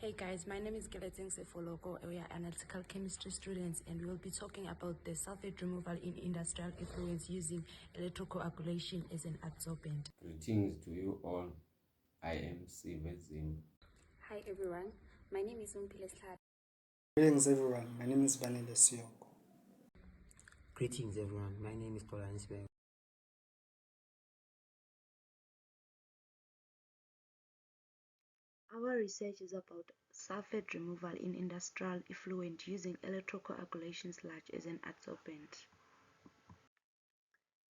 Hey guys, my name is Geleting Sefoloko. We are analytical chemistry students and we will be talking about the sulfate removal in industrial effluents using electrocoagulation as an adsorbent. Greetings to you all. I am Sivezim. Hi everyone, my name is Umpile Slad. Greetings everyone, my name is Vanilla Sioko. Greetings everyone, my name is Tolansberg. Our research is about sulfate removal in industrial effluent using electrocoagulation sludge as an adsorbent.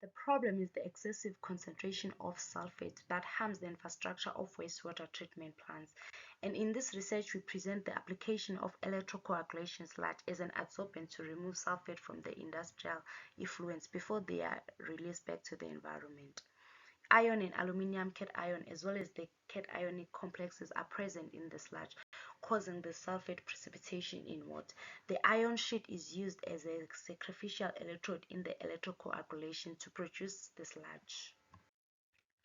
The problem is the excessive concentration of sulfate that harms the infrastructure of wastewater treatment plants. And in this research, we present the application of electrocoagulation sludge as an adsorbent to remove sulfate from the industrial effluents before they are released back to the environment. Iron and aluminium cation as well as the cationic complexes are present in the sludge, causing the sulfate precipitation in water. The iron sheet is used as a sacrificial electrode in the electrocoagulation to produce the sludge.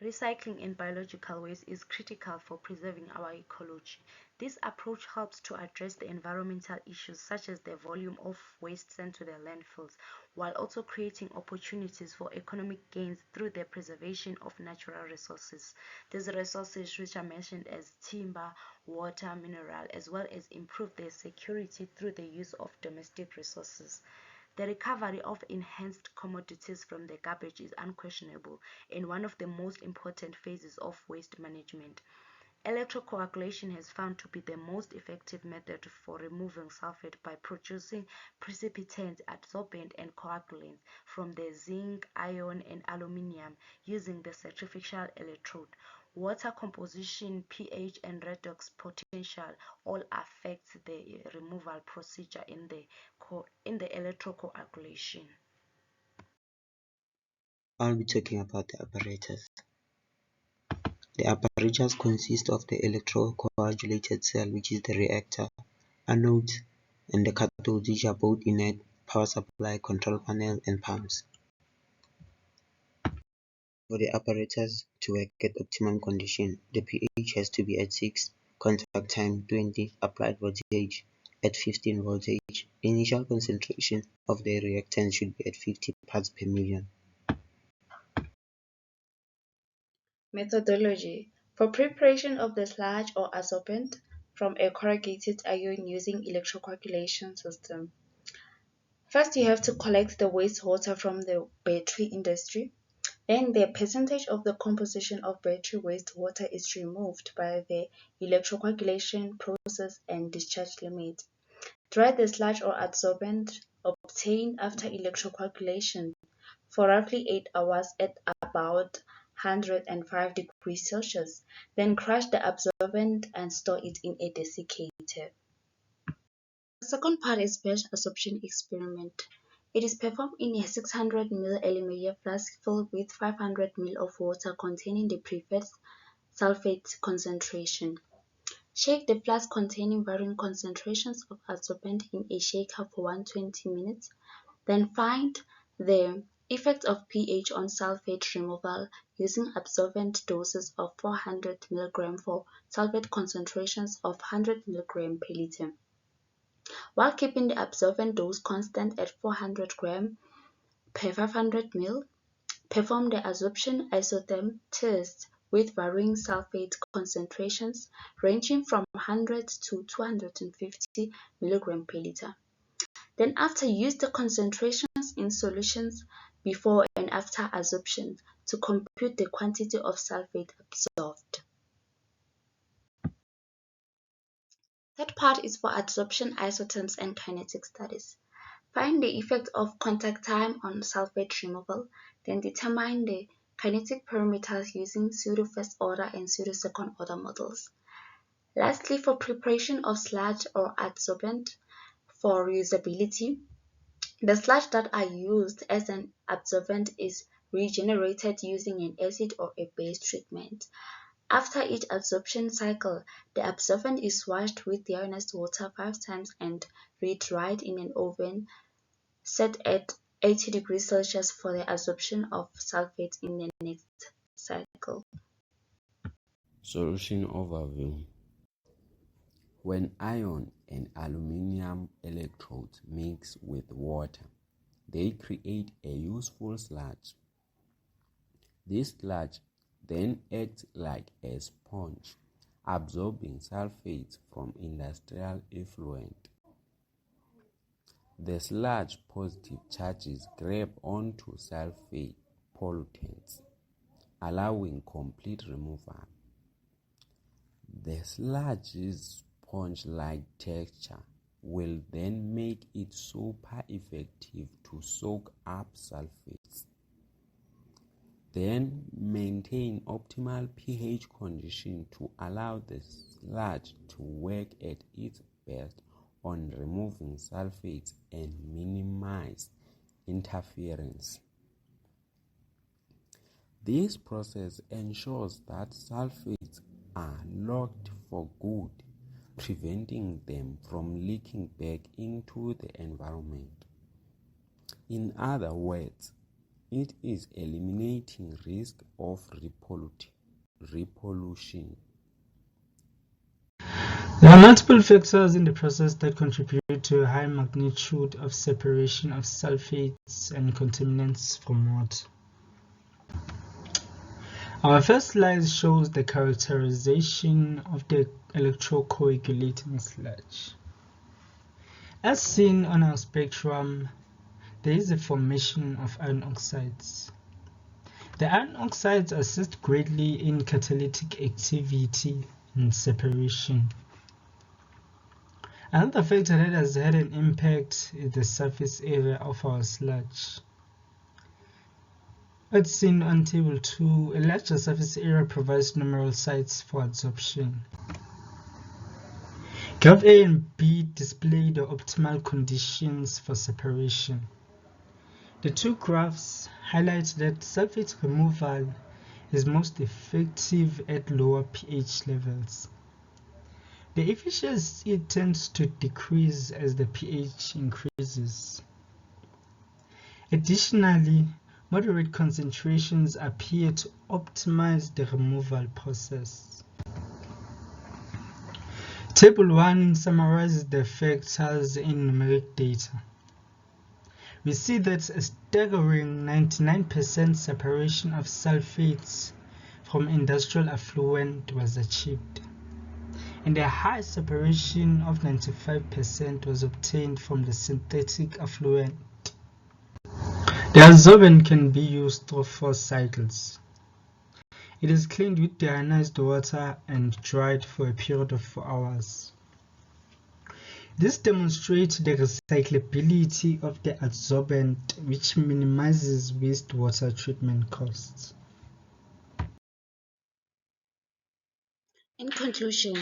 Recycling in biological waste is critical for preserving our ecology. This approach helps to address the environmental issues such as the volume of waste sent to the landfills, while also creating opportunities for economic gains through the preservation of natural resources. These resources, which are mentioned as timber, water, mineral, as well as improve their security through the use of domestic resources. The recovery of enhanced commodities from the garbage is unquestionable and one of the most important phases of waste management. Electrocoagulation has found to be the most effective method for removing sulfate by producing precipitant, adsorbent, and coagulants from the zinc, iron, and aluminium using the sacrificial electrode. Water composition, pH, and redox potential all affect the removal procedure in the electrocoagulation. I'll be talking about the apparatus. The apparatus consists of the electrocoagulated cell, which is the reactor, anodes, and the cathodes, which are both inert, power supply, control panel, and pumps. For the apparatus to work at optimum condition, the pH has to be at 6, contact time 20, applied voltage at 15 voltage. Initial concentration of the reactant should be at 50 parts per million. Methodology: for preparation of the sludge or adsorbent from a corrugated iron using electrocoagulation system. First, you have to collect the wastewater from the battery industry. Then the percentage of the composition of battery wastewater is removed by the electrocoagulation process and discharge limit. Dry the sludge or adsorbent obtained after electrocoagulation for roughly 8 hours at about 105 degrees Celsius. Then crush the adsorbent and store it in a desiccator. The second part is batch adsorption experiment. It is performed in a 600 ml aluminium flask filled with 500 ml of water containing the preferred sulfate concentration. Shake the flask containing varying concentrations of adsorbent in a shaker for 120 minutes. Then find the effect of pH on sulfate removal using adsorbent doses of 400 mg for sulfate concentrations of 100 mg per liter. While keeping the adsorbent dose constant at 400 g per 500 ml, perform the adsorption isotherm test with varying sulfate concentrations ranging from 100 to 250 mg per liter. Then after, use the concentrations in solutions before and after adsorption to compute the quantity of sulfate absorbed. That part is for adsorption isotherms and kinetic studies. Find the effect of contact time on sulfate removal, then determine the kinetic parameters using pseudo first order and pseudo second order models. Lastly, for preparation of sludge or adsorbent for reusability, the sludge that are used as an adsorbent is regenerated using an acid or a base treatment. After each adsorption cycle, the adsorbent is washed with deionized water 5 times and re-dried in an oven set at 80 degrees Celsius for the adsorption of sulfate in the next cycle. Solution overview. When iron and aluminium electrodes mix with water, they create a useful sludge. This sludge then acts like a sponge, absorbing sulfates from industrial effluent. The sludge positive charges grab onto sulfate pollutants, allowing complete removal. The sludge's sponge-like texture will then make it super effective to soak up sulfates. Then maintain optimal pH condition to allow the sludge to work at its best on removing sulfates and minimize interference. This process ensures that sulfates are locked for good, preventing them from leaking back into the environment. In other words, it is eliminating risk of repollution. There are multiple factors in the process that contribute to a high magnitude of separation of sulfates and contaminants from water. Our first slide shows the characterization of the electrocoagulating sludge. As seen on our spectrum, there is a formation of iron oxides. The iron oxides assist greatly in catalytic activity and separation. Another factor that has had an impact is the surface area of our sludge. As seen on table 2, a larger surface area provides numerous sites for adsorption. Graph A and B display the optimal conditions for separation. The two graphs highlight that sulfate removal is most effective at lower pH levels. The efficiency tends to decrease as the pH increases. Additionally, moderate concentrations appear to optimize the removal process. Table 1 summarizes the factors in numeric data. We see that a staggering 99% separation of sulfates from industrial effluent was achieved, and a high separation of 95% was obtained from the synthetic effluent. The adsorbent can be used through 4 cycles. It is cleaned with deionized water and dried for a period of 4 hours. This demonstrates the recyclability of the adsorbent, which minimizes wastewater treatment costs. In conclusion,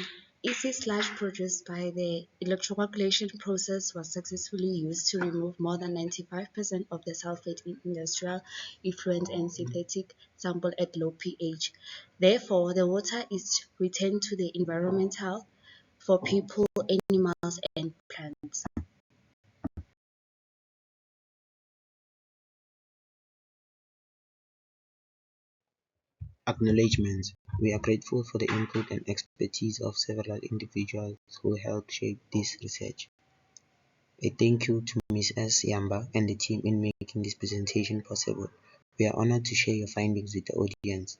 EC sludge produced by the electrocoagulation process was successfully used to remove more than 95% of the sulfate in industrial effluent and synthetic sample at low pH. Therefore, the water is returned to the environment for people, animals, and plants. Acknowledgements. We are grateful for the input and expertise of several individuals who helped shape this research. A thank you to Ms. S. Yamba and the team in making this presentation possible. We are honored to share your findings with the audience.